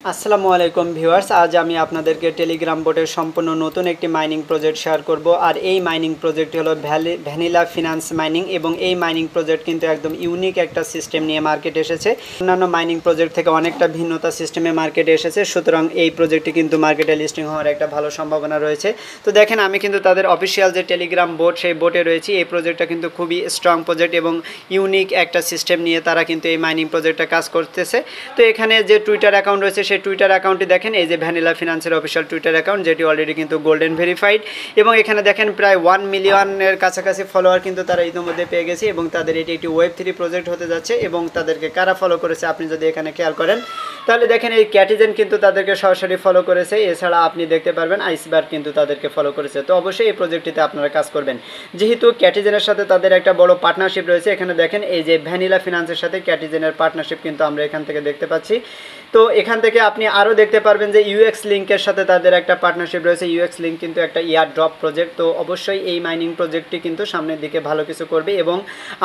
আসসালামু আলাইকুম ভিউয়ার্স, আজ আমি আপনাদেরকে টেলিগ্রাম বোটের সম্পূর্ণ নতুন একটি মাইনিং প্রজেক্ট শেয়ার করব। আর এই মাইনিং প্রজেক্ট হলো ভ্যানিলা ফিনান্স মাইনিং, এবং এই মাইনিং প্রজেক্ট কিন্তু একদম ইউনিক একটা সিস্টেম নিয়ে মার্কেটে এসেছে। অন্যান্য মাইনিং প্রজেক্ট থেকে অনেকটা ভিন্নতা সিস্টেমে মার্কেটে এসেছে, সুতরাং এই প্রজেক্টটি কিন্তু মার্কেটে লিস্টিং হওয়ার একটা ভালো সম্ভাবনা রয়েছে। তো দেখেন, আমি কিন্তু তাদের অফিসিয়াল যে টেলিগ্রাম বোট, সেই বোটে রয়েছি। এই প্রজেক্টটা কিন্তু খুবই স্ট্রং প্রজেক্ট এবং ইউনিক একটা সিস্টেম নিয়ে তারা কিন্তু এই মাইনিং প্রজেক্টটা কাজ করতেছে। তো এখানে যে টুইটার অ্যাকাউন্ট রয়েছে, সেই টুইটার অ্যাকাউন্টটি দেখেন, এই যে ভ্যানিলা ফিনান্সের অফিসিয়াল টুইটার অ্যাকাউন্ট, যেটি অলরেডি কিন্তু গোল্ডেন ভেরিফাইড। এবং এখানে দেখেন প্রায় 1 মিলিয়নের কাছাকাছি ফলোয়ার কিন্তু তারা ইতিমধ্যে পেয়ে গেছে, এবং তাদের এটি একটি ওয়েব3 প্রজেক্ট হতে যাচ্ছে। এবং তাদেরকে কারা ফলো করেছে আপনি যদি এখানে খেয়াল করেন, তাহলে দেখেন এই ক্যাটিজেন কিন্তু তাদেরকে সরাসরি ফলো করেছে। এছাড়া আপনি দেখতে পারবেন আইসবার কিন্তু তাদেরকে ফলো করেছে। তো অবশ্যই এই প্রজেক্টটিতে আপনারা কাজ করবেন, যেহেতু ক্যাটিজেনের সাথে তাদের একটা বড় পার্টনারশিপ রয়েছে। এখানে দেখেন এই যে ভ্যানিলা ফিনান্সের সাথে ক্যাটিজেনের পার্টনারশিপ কিন্তু আমরা এখান থেকে দেখতে পাচ্ছি। তো এখান থেকে আপনি আরও দেখতে পারবেন যে ইউএক্স লিঙ্কের সাথে তাদের একটা পার্টনারশিপ রয়েছে। ইউএক্স লিঙ্ক কিন্তু একটা ইয়ার ড্রপ প্রজেক্ট। তো অবশ্যই এই মাইনিং প্রজেক্টটি কিন্তু সামনের দিকে ভালো কিছু করবে। এবং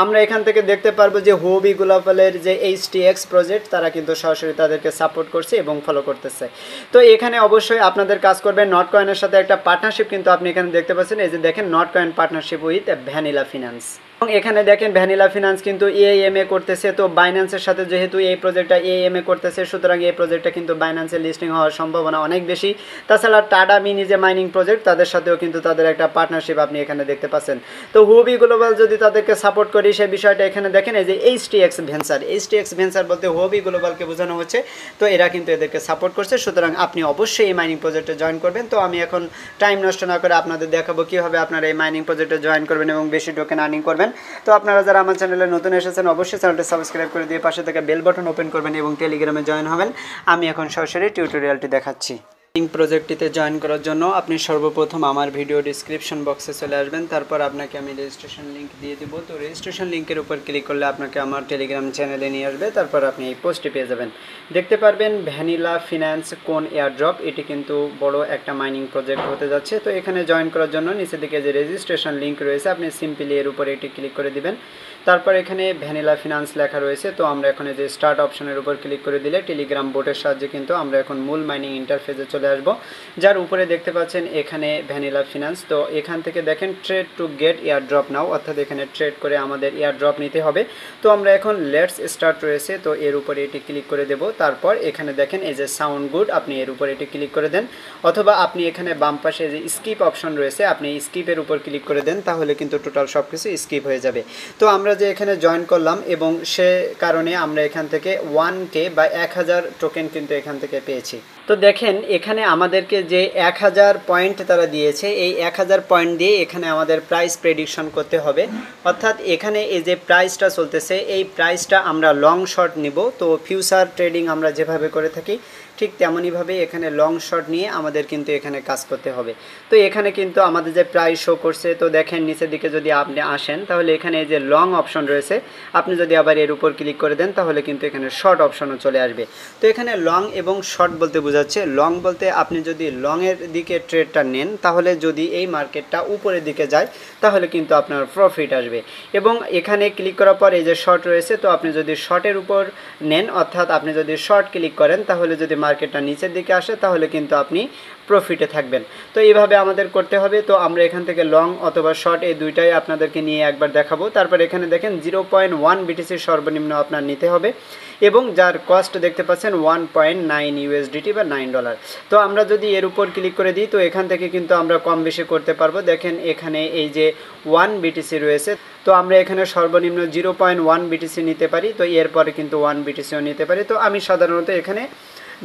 আমরা এখান থেকে দেখতে পারবো যে হুবি গ্লোবালের যে এইচটিএক্স প্রজেক্ট, তারা কিন্তু সরাসরি তাদেরকে সাপোর্ট করছে এবং ফলো করতেছে। তো এখানে অবশ্যই আপনাদের কাজ করবে নট কয়েনের সাথে একটা পার্টনারশিপ কিন্তু আপনি এখানে দেখতে পাচ্ছেন। এই যে দেখেন, not coin partnership with vanilla finance. এবং এখানে দেখেন ভ্যানিলা ফিনান্স কিন্তু এএমএ করতেছে। তো বাইন্যান্সের সাথে যেহেতু এই প্রজেক্টটা এএমএ করতেছে, সুতরাং এই প্রজেক্টটা কিন্তু বাইন্যান্সে লিস্টিং হওয়ার সম্ভাবনা অনেক বেশি। তাছাড়া টাডা মিনি যে মাইনিং প্রজেক্ট, তাদের সাথেও কিন্তু তাদের একটা পার্টনারশিপ আপনি এখানে দেখতে পাচ্ছেন। তো হুবি গ্লোবাল যদি তাদেরকে সাপোর্ট করি, সেই বিষয়টা এখানে দেখেন, এই যে এইচটিএক্স ভেঞ্চার বলতে হুবি গ্লোবালকে বোঝানো হচ্ছে। তো এরা কিন্তু এদেরকে সাপোর্ট করছে, সুতরাং আপনি অবশ্যই এই মাইনিং প্রজেক্টে জয়েন করবেন। তো আমি এখন টাইম নষ্ট না করে আপনাদের দেখাবো কীভাবে আপনারা এই মাইনিং প্রজেক্টে জয়েন করবেন এবং বেশি টোকেন আর্নিং করবেন। তো আপনারা যারা আমার চ্যানেলে নতুন এসেছেন, অবশ্যই চ্যানেলটি সাবস্ক্রাইব করে দিয়ে পাশে থেকে বেল বাটন ওপেন করবেন এবং টেলিগ্রামে জয়েন হবেন। আমি এখন সরাসরি টিউটোরিয়ালটি দেখাচ্ছি। মাইনিং প্রজেক্টটিতে জয়েন করার জন্য আপনি সর্বপ্রথম আমার ভিডিও ডিসক্রিপশন বক্সে চলে আসবেন। তারপর আপনাকে আমি রেজিস্ট্রেশন লিঙ্ক দিয়ে দেবো। তো রেজিস্ট্রেশন লিঙ্কের উপর ক্লিক করলে আপনাকে আমার টেলিগ্রাম চ্যানেলে নিয়ে আসবে। তারপর আপনি এই পোস্টটি পেয়ে যাবেন। দেখতে পারবেন ভ্যানিলা ফিনান্স কোন এয়ারড্রপ, এটি কিন্তু বড় একটা মাইনিং প্রজেক্ট হতে যাচ্ছে। তো এখানে জয়েন করার জন্য নিচের দিকে যে রেজিস্ট্রেশন লিঙ্ক রয়েছে, আপনি সিম্পলি এর উপরে এটি ক্লিক করে দিবেন। তারপর এখানে ভ্যানিলা ফিনান্স লেখা রয়েছে। তো আমরা এখন যে স্টার্ট অপশনের উপর ক্লিক করে দিলে টেলিগ্রাম বোটের সাহায্যে কিন্তু আমরা এখন মূল মাইনিং ইন্টারফেসে চলে আসব, যার উপরে দেখতে পাচ্ছেন এখানে ভ্যানিলা ফিনান্স। তো এখান থেকে দেখেন trade to get air drop now, অর্থাৎ এখানে ট্রেড করে আমাদের এয়ার ড্রপ নিতে হবে। তো আমরা এখন লেটস স্টার্ট রয়েছে, তো এর উপরে এটি ক্লিক করে দেব। তারপর এখানে দেখেন এই যে সাউন্ড গুড, আপনি এর উপরে এটি ক্লিক করে দেন, অথবা আপনি এখানে বাম পাশে যে স্কিপ অপশন রয়েছে, আপনি স্কিপের উপর ক্লিক করে দেন, তাহলে কিন্তু টোটাল সব কিছু স্কিপ হয়ে যাবে। তো আমরা যে এখানে জয়েন করলাম, এবং সে কারণে আমরা এখান থেকে 1K বা 1000 টোকেন কিন্তু এখান থেকে পেয়েছি। তো দেখেন এখানে আমাদেরকে যে 1000 পয়েন্ট তারা দিয়েছে, এই 1000 পয়েন্ট দিয়ে এখানে আমাদের প্রাইস প্রেডিকশন করতে হবে। অর্থাৎ এখানে এই যে প্রাইসটা চলতেছে, এই প্রাইসটা আমরা লং শর্ট নিব। তো ফিউচার ট্রেডিং আমরা যেভাবে করে থাকি, ঠিক তেমনইভাবে এখানে লং শর্ট নিয়ে আমাদের কিন্তু এখানে কাজ করতে হবে। তো এখানে কিন্তু আমাদের যে প্রাইস শো করছে, তো দেখেন নিচের দিকে যদি আপনি আসেন, তাহলে এখানে যে লং অপশন রয়েছে, আপনি যদি আবার এর উপর ক্লিক করে দেন, তাহলে কিন্তু এখানে শর্ট অপশনও চলে আসবে। তো এখানে লং এবং শর্ট বলতে বোঝাচ্ছে, লং বলতে আপনি যদি লংয়ের দিকে ট্রেডটা নেন, তাহলে যদি এই মার্কেটটা উপরের দিকে যায়, তাহলে কিন্তু আপনার প্রফিট আসবে। এবং এখানে ক্লিক করার পর এই যে শর্ট রয়েছে, তো আপনি যদি শর্টের উপর নেন, অর্থাৎ আপনি যদি শর্ট ক্লিক করেন, তাহলে যদি মার্কেটটা নিচের দিকে আসে, তাহলে কিন্তু আপনি প্রফিটে থাকবেন। তো এইভাবে আমাদের করতে হবে। তো আমরা এখান থেকে লং অথবা শর্ট এই দুইটাই আপনাদেরকে নিয়ে একবার দেখাবো। তারপর এখানে দেখেন 0.1 বিটিসি সর্বনিম্ন আপনার নিতে হবে, এবং যার কস্ট দেখতে পাচ্ছেন 1.9 ইউএসডিটি বা $9। তো আমরা যদি এর উপর ক্লিক করে দিই, তো এখান থেকে কিন্তু আমরা কম বেশি করতে পারবো। দেখেন এখানে এই যে 1 বিটিসি রয়েছে, তো আমরা এখানে সর্বনিম্ন 0.1 বিটিসি নিতে পারি। তো এরপরে কিন্তু 1 বিটিসিও নিতে পারি। তো আমি সাধারণত এখানে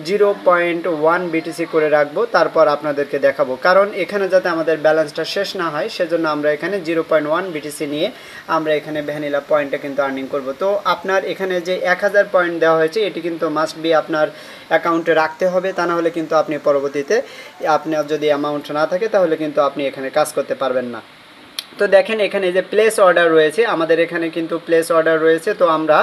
0.1 বিটিসি করে রাখবো, তারপর আপনাদেরকে দেখাবো। কারণ এখানে যাতে আমাদের ব্যালেন্সটা শেষ না হয়, সেজন্য আমরা এখানে 0.1 বিটিসি নিয়ে আমরা এখানে ভ্যানিলা পয়েন্টটা কিন্তু আর্নিং করব। তো আপনার এখানে যে 1000 পয়েন্ট দেওয়া হয়েছে, এটি কিন্তু মাস্ট বি আপনার অ্যাকাউন্টে রাখতে হবে, তা না হলে কিন্তু আপনি পরবর্তীতে আপনার যদি অ্যামাউন্ট না থাকে, তাহলে কিন্তু আপনি এখানে কাজ করতে পারবেন না। তো দেখেন এখানে যে প্লেস অর্ডার রয়েছে, আমাদের এখানে কিন্তু প্লেস অর্ডার রয়েছে। তো আমরা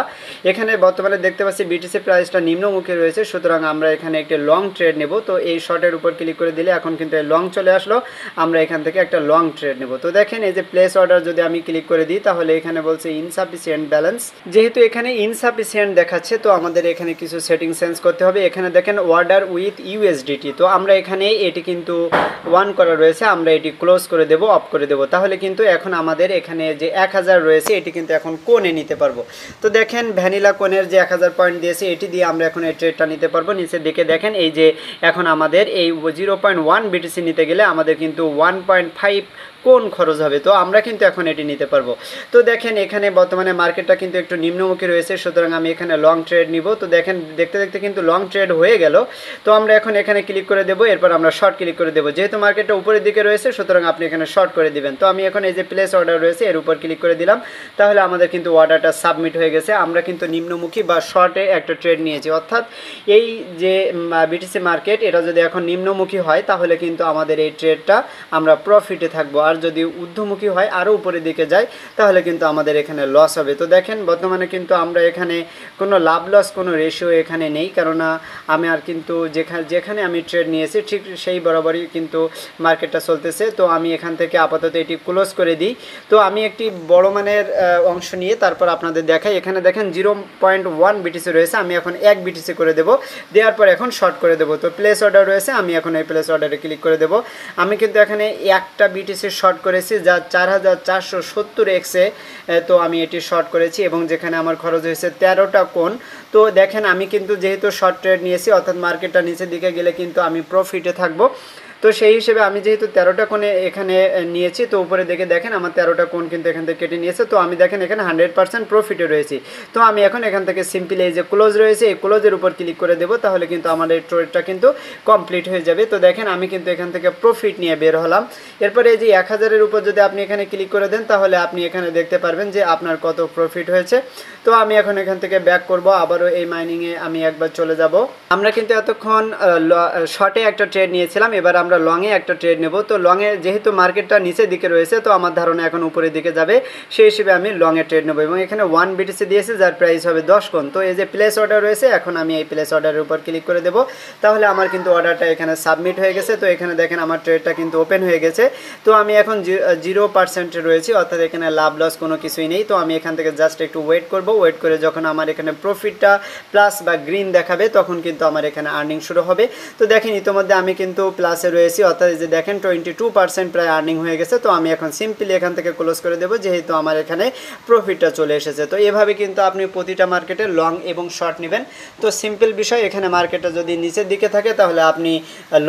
এখানে বর্তমানে দেখতে পাচ্ছি বিটিসি প্রাইসটা নিম্নমুখী রয়েছে, সুতরাং আমরা এখানে একটি লং ট্রেড নেব। তো এই শর্টের উপর ক্লিক করে দিলে এখন কিন্তু এই লং চলে আসলো, আমরা এখান থেকে একটা লং ট্রেড নেব। তো দেখেন এই যে প্লেস অর্ডার যদি আমি ক্লিক করে দিই, তাহলে এখানে বলছে ইনসাফিসিয়েন্ট ব্যালেন্স। যেহেতু এখানে ইনসাফিসিয়েন্ট দেখাচ্ছে, তো আমাদের এখানে কিছু সেটিং চেঞ্জ করতে হবে। এখানে দেখেন অর্ডার উইথ ইউএসডিটি, তো আমরা এখানে এটি কিন্তু ওয়ান করা রয়েছে, আমরা এটি ক্লোজ করে দেব, অফ করে দেব। তাহলে কিন্তু এখন আমাদের এখানে যে 1000 রয়েছে এটি কিন্তু এখন কোণে নিতে পারবো। তো দেখেন ভ্যানিলা কোণের যে 1000 পয়েন্ট দিয়েছে, এটি দিয়ে আমরা এখন এই ট্রেডটা নিতে পারবো। নিচের দিকে দেখেন এই যে এখন আমাদের এই 0.1 বিটিসি নিতে গেলে আমাদের কিন্তু 1.5 কোন খরচ হবে, তো আমরা কিন্তু এখন এটি নিতে পারবো। তো দেখেন এখানে বর্তমানে মার্কেটটা কিন্তু একটু নিম্নমুখী রয়েছে, সুতরাং আমি এখানে লং ট্রেড নিব। তো দেখেন দেখতে দেখতে কিন্তু লং ট্রেড হয়ে গেল। তো আমরা এখন এখানে ক্লিক করে দেবো, এরপর আমরা শর্ট ক্লিক করে দেবো। যেহেতু মার্কেটটা উপরের দিকে রয়েছে, সুতরাং আপনি এখানে শর্ট করে দিবেন। তো আমি এখন এই যে প্লেস অর্ডার রয়েছে এর উপর ক্লিক করে দিলাম, তাহলে আমাদের কিন্তু অর্ডারটা সাবমিট হয়ে গেছে। আমরা কিন্তু নিম্নমুখী বা শর্টে একটা ট্রেড নিয়েছি, অর্থাৎ এই যে বিটিসি মার্কেট এটা যদি এখন নিম্নমুখী হয়, তাহলে কিন্তু আমাদের এই ট্রেডটা আমরা প্রফিটে থাকবো। আর যদি ঊর্ধ্বমুখী হয়, আরও উপরের দিকে যায়, তাহলে কিন্তু আমাদের এখানে লস হবে। তো দেখেন বর্তমানে কিন্তু আমরা এখানে কোনো লাভ লস কোনো রেশিও এখানে নেই, কেননা আমি আর কিন্তু যেখানে আমি ট্রেড নিয়েছি ঠিক সেই বরাবরই কিন্তু মার্কেটটা চলতেছে। তো আমি এখান থেকে আপাতত এটি ক্লোজ করে দিই। তো আমি একটি বড় মানের অংশ নিয়ে তারপর আপনাদের দেখাই। এখানে দেখেন 0.1 বিটিসি রয়েছে, আমি এখন 1 বিটিসি করে দেবো, দেওয়ার পর এখন শর্ট করে দেবো। তো প্লেস অর্ডার রয়েছে, আমি এখন এই প্লেস অর্ডারে ক্লিক করে দেবো। আমি কিন্তু এখানে একটা বিটিসি শর্ট করেছি যা 4470 এক্সে, তো আমি এটি শর্ট করেছি এবং যেখানে আমার খরচ হয়েছে 13টা কোণ। তো দেখেন আমি কিন্তু যেহেতু শর্ট ট্রেড নিয়েছি, অর্থাৎ মার্কেটটা নিচের দিকে গেলে কিন্তু আমি প্রফিটে থাকবো। তো সেই হিসেবে আমি যেহেতু 13টা কোণে এখানে নিয়েছি, তো উপরে দেখে দেখেন আমার 13টা কোণ কিন্তু এখান থেকে কেটে নিয়েছে। তো আমি দেখেন এখানে 100% প্রফিটে রয়েছি। তো আমি এখন এখান থেকে সিম্পলি এই যে ক্লোজ রয়েছে এই ক্লোজের উপর ক্লিক করে দেবো, তাহলে কিন্তু আমাদের ট্রেডটা কিন্তু কমপ্লিট হয়ে যাবে। তো দেখেন আমি কিন্তু এখান থেকে প্রফিট নিয়ে বের হলাম। এরপরে এই যে 1000-এর উপর যদি আপনি এখানে ক্লিক করে দেন, তাহলে আপনি এখানে দেখতে পারবেন যে আপনার কত প্রফিট হয়েছে। তো আমি এখন এখান থেকে ব্যাক করব, আবারও এই মাইনিংয়ে আমি একবার চলে যাব। আমরা কিন্তু এতক্ষণ শর্টে একটা ট্রেড নিয়েছিলাম, এবার আমরা লংয়ে একটা ট্রেড নেব। তো লংয়ে যেহেতু মার্কেটটা নিচের দিকে রয়েছে, তো আমার ধারণা এখন উপরের দিকে যাবে, সেই হিসেবে আমি লংয়ে ট্রেড নেব। এবং এখানে 1 বিটিসি দিয়েছে যার প্রাইস হবে 10 কোণ। তো এই যে প্লেস অর্ডার রয়েছে, এখন আমি এই প্লেস অর্ডারের উপর ক্লিক করে দেবো, তাহলে আমার কিন্তু অর্ডারটা এখানে সাবমিট হয়ে গেছে। তো এখানে দেখেন আমার ট্রেডটা কিন্তু ওপেন হয়ে গেছে। তো আমি এখন 0% রয়েছি, অর্থাৎ এখানে লাভ লস কোনো কিছুই নেই। তো আমি এখান থেকে জাস্ট একটু ওয়েট করব, ওয়েট করে যখন আমার এখানে প্রফিটটা প্লাস বা গ্রিন দেখাবে, তখন কিন্তু আমার এখানে আর্নিং শুরু হবে। তো দেখেন ইতিমধ্যে আমি কিন্তু প্লাসে রয়েছি, অর্থাৎ যে দেখেন 22% প্রায় আর্নিং হয়ে গেছে। তো আমি এখন সিম্পলি এখান থেকে ক্লোজ করে দেবো, যেহেতু আমার এখানে প্রফিটটা চলে এসেছে। তো এভাবে কিন্তু আপনি প্রতিটা মার্কেটে লং এবং শর্ট নেবেন। তো সিম্পল বিষয়, এখানে মার্কেটটা যদি নিচের দিকে থাকে তাহলে আপনি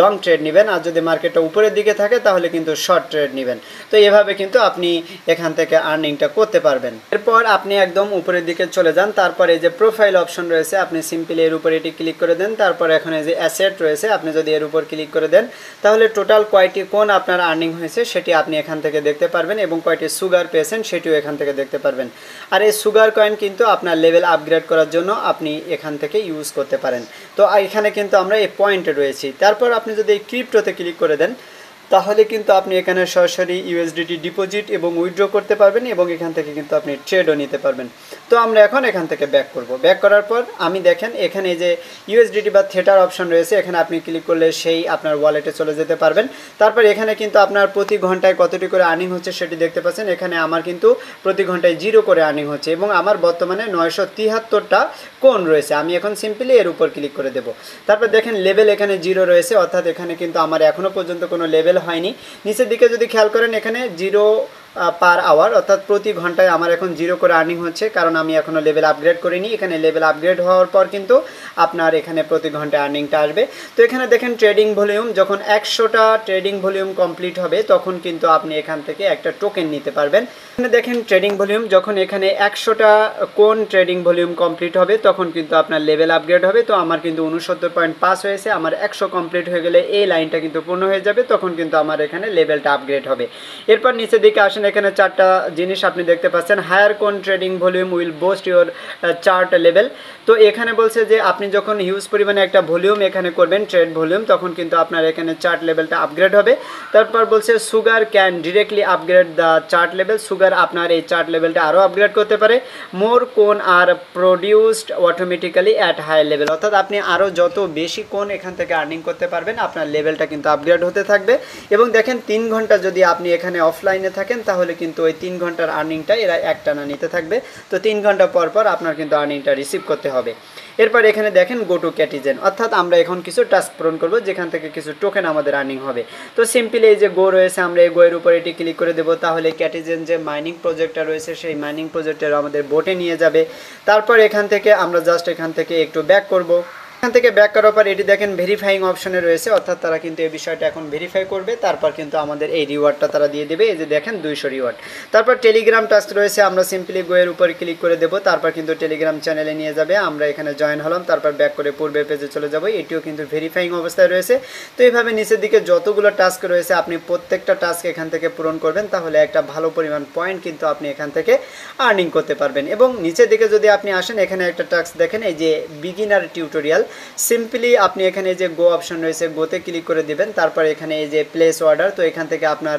লং ট্রেড নেবেন, আর যদি মার্কেটটা উপরের দিকে থাকে তাহলে কিন্তু শর্ট ট্রেড নেবেন। তো এভাবে কিন্তু আপনি এখান থেকে আর্নিংটা করতে পারবেন। এরপর আপনি একদম উপরের দিকে চলে যান, তারপরে যে প্রোফাইল অপশন রয়েছে আপনি সিম্পলি এর উপর এটি ক্লিক করে দেন। তারপর এখন এই যে অ্যাসেট রয়েছে, আপনি যদি এর উপর ক্লিক করে দেন, তাহলে টোটাল কয়টি কোন আপনার আর্নিং হয়েছে সেটি আপনি এখান থেকে দেখতে পারবেন, এবং কয়টি সুগার পেয়েছেন সেটিও এখান থেকে দেখতে পারবেন। আর এই সুগার কয়েন কিন্তু আপনার লেভেল আপগ্রেড করার জন্য আপনি এখান থেকে ইউজ করতে পারেন। তো এখানে কিন্তু আমরা এই পয়েন্টে রয়েছি। তারপর আপনি যদি এই ক্রিপ্টোতে ক্লিক করে দেন, তাহলে কিন্তু আপনি এখানে সরাসরি ইউএসডিটি ডিপোজিট এবং উইথড্র করতে পারবেন, এবং এখান থেকে কিন্তু আপনি ট্রেডও নিতে পারবেন। তো আমরা এখন এখান থেকে ব্যাক করব। ব্যাক করার পর আমি দেখেন এখানে যে ইউএসডিটি বা থেটার অপশন রয়েছে, এখানে আপনি ক্লিক করলে সেই আপনার ওয়ালেটে চলে যেতে পারবেন। তারপর এখানে কিন্তু আপনার প্রতি ঘন্টায় কতটি করে আর্নিং হচ্ছে সেটি দেখতে পাচ্ছেন। এখানে আমার কিন্তু প্রতি ঘন্টায় 0 করে আর্নিং হচ্ছে, এবং আমার বর্তমানে 973টা কোন রয়েছে। আমি এখন সিম্পলি এর উপর ক্লিক করে দেব। তারপর দেখেন লেভেল এখানে 0 রয়েছে, অর্থাৎ এখানে কিন্তু আমার এখনও পর্যন্ত কোনো লেভেল হয়নি। নিচের দিকে যদি খেয়াল করেন এখানে 0 পার আওয়ার, অর্থাৎ প্রতি ঘন্টায় আমার এখন 0 করে আর্নিং হচ্ছে, কারণ আমি এখনও লেভেল আপগ্রেড করিনি। এখানে লেভেল আপগ্রেড হওয়ার পর কিন্তু আপনার এখানে প্রতি ঘন্টায় আর্নিংটা আসবে। তো এখানে দেখেন ট্রেডিং ভলিউম, যখন 100টা ট্রেডিং ভলিউম কমপ্লিট হবে তখন কিন্তু আপনি এখান থেকে একটা টোকেন নিতে পারবেন। এখানে দেখেন ট্রেডিং ভলিউম, যখন এখানে 100টা কোন ট্রেডিং ভলিউম কমপ্লিট হবে তখন কিন্তু আপনার লেভেল আপগ্রেড হবে। তো আমার কিন্তু 69.5 হয়েছে, আমার 100 কমপ্লিট হয়ে গেলে এই লাইনটা কিন্তু পূর্ণ হয়ে যাবে, তখন কিন্তু আমার এখানে লেভেলটা আপগ্রেড হবে। এরপর নিচের দিকে আসেন, এখানে 4টা জিনিস আপনি দেখতে পাচ্ছেন। হায়ার কোন trading volume will boost your chart level. তো এখানে বলছে যে আপনি যখন হিউজ পরিমাণে একটা ভলিউম এখানে করবেন, ট্রেড ভলিউম, তখন কিন্তু আপনার এখানে চার্ট লেভেলটা আপগ্রেড হবে। তারপর বলছে sugar cane directly upgrade the chart level. Sugar আপনার এই চার্ট লেভেলটা আরও আপগ্রেড করতে পারে। More corn are produced automatically at high level, অর্থাৎ আপনি আরও যত বেশি কোন এখান থেকে আর্নিং করতে পারবেন আপনার লেভেলটা কিন্তু আপগ্রেড হতে থাকবে। এবং দেখেন 3 ঘন্টা যদি আপনি এখানে অফলাইনে থাকেন তাহলে কিন্তু ওই 3 ঘন্টার আর্নিংটা এরা একটানা নিতে থাকবে। তো 3 ঘন্টা পর পর আপনার কিন্তু আর্নিংটা রিসিভ করতে হবে। এরপর এখানে দেখেন গো টু ক্যাটিজেন, অর্থাৎ আমরা এখন কিছু টাস্ক পূরণ করব যেখান থেকে কিছু টোকেন আমাদের আর্নিং হবে। তো সিম্পলি এই যে গো রয়েছে, আমরা এই গোয়ের উপর এটি ক্লিক করে দেবো, তাহলে ক্যাটিজেন যে মাইনিং প্রজেক্টটা রয়েছে সেই মাইনিং প্রজেক্টের আমাদের বোটে নিয়ে যাবে। তারপর এখান থেকে আমরা জাস্ট এখান থেকে একটু ব্যাক করব। এখান থেকে ব্যাক করার পর এটি দেখেন ভেরিফাইং অপশনে রয়েছে, অর্থাৎ তারা কিন্তু এই বিষয়টা এখন ভেরিফাই করবে। তারপর কিন্তু আমাদের এই রিওয়ার্ডটা তারা দিয়ে দেবে, এই যে দেখেন 200 রিওয়ার্ড। তারপর টেলিগ্রাম টাস্ক রয়েছে, আমরা সিম্পলি গোয়ের উপর ক্লিক করে দেবো, তারপর কিন্তু টেলিগ্রাম চ্যানেলে নিয়ে যাবে। আমরা এখানে জয়েন হলাম, তারপর ব্যাক করে পূর্বের পেজে চলে যাবো। এটিও কিন্তু ভেরিফাইং অবস্থায় রয়েছে। তো এইভাবে নিচের দিকে যতগুলো টাস্ক রয়েছে আপনি প্রত্যেকটা টাস্ক এখান থেকে পূরণ করবেন, তাহলে একটা ভালো পরিমাণ পয়েন্ট কিন্তু আপনি এখান থেকে আর্নিং করতে পারবেন। এবং নিচের দিকে যদি আপনি আসেন, এখানে একটা টাস্ক দেখেন, এই যে বিগিনার টিউটোরিয়াল। সিম্পলি আপনি এখানে যে গো অপশন রয়েছে, গোতে ক্লিক করে দিবেন। তারপর এখানে এই যে প্লেস অর্ডার, তো এখান থেকে আপনার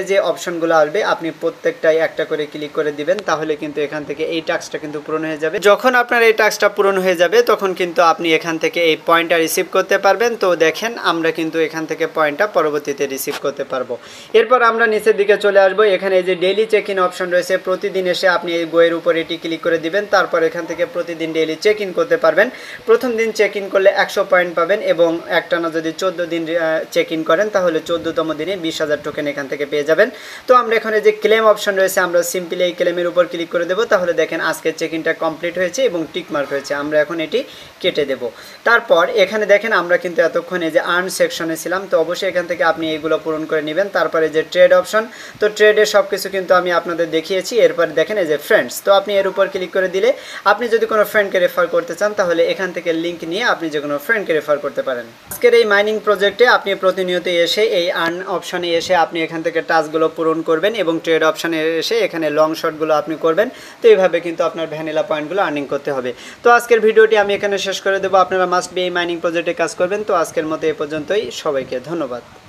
যে অপশনগুলো আসবে আপনি প্রত্যেকটাই একটা করে ক্লিক করে দিবেন, তাহলে কিন্তু এখান থেকে এই টাস্কটা কিন্তু পূরণ হয়ে যাবে। যখন আপনার এই টাস্কটা পূরণ হয়ে যাবে তখন কিন্তু আপনি এখান থেকে এই পয়েন্টটা রিসিভ করতে পারবেন। তো দেখেন আমরা কিন্তু এখান থেকে পয়েন্টটা পরবর্তীতে রিসিভ করতে পারবো। এরপর আমরা নিচের দিকে চলে আসবো, এখানে এই যে ডেইলি চেক ইন অপশন রয়েছে, প্রতিদিন এসে আপনি এই গোয়ের উপর এটি ক্লিক করে দিবেন। তারপর এখান থেকে প্রতিদিন ডেইলি চেক ইন করতে পারবেন। প্রথম দিন চেক ইন করলে 100 পয়েন্ট পাবেন, এবং একটানা যদি 14 দিন চেক ইন করেন তাহলে 14তম দিনে 20,000 টোকেন এখান থেকে পেয়ে যাবেন। তো আমরা এখানে যে ক্লেম অপশন রয়েছে, আমরা সিম্পলি এই ক্লেমের উপর ক্লিক করে দেবো। তাহলে দেখেন আজকে চেক ইনটা কমপ্লিট হয়েছে এবং টিক মার্ক হয়েছে, আমরা এখন এটি কেটে দেব। তারপর এখানে দেখেন আমরা কিন্তু এতক্ষণ এই যে আর্ন সেকশনে ছিলাম, তো অবশ্যই এখান থেকে আপনি এইগুলো পূরণ করে নেবেন। তারপরে যে ট্রেড অপশন, তো ট্রেডের সব কিছু কিন্তু আমি আপনাদের দেখিয়েছি। এরপর দেখেন এই যে ফ্রেন্ডস, তো আপনি এর উপর ক্লিক করে দিলে আপনি যদি কোনো ফ্রেন্ডকে রেফার করতে চান তাহলে এখান থেকে লিঙ্ক নিয়ে আপনি যে কোনো ফ্রেন্ডকে রেফার করতে পারেন। আজকের এই মাইনিং প্রজেক্টে আপনি প্রতিনিয়ত এসে এই আর্ন অপশনে এসে আপনি এখান থেকে টাস্কগুলো পূরণ করবেন এবং ট্রেড অপশনে এসে এখানে লং শটগুলো আপনি করবেন। তো এইভাবে কিন্তু আপনার ভ্যানিলা পয়েন্টগুলো আর্নিং করতে হবে। তো আজকের ভিডিওটি আমি এখানে শেষ করে দেবো। আপনারা মাস্ট বি এই মাইনিং প্রজেক্টে কাজ করবেন। তো আজকের মতো এ পর্যন্তই, সবাইকে ধন্যবাদ।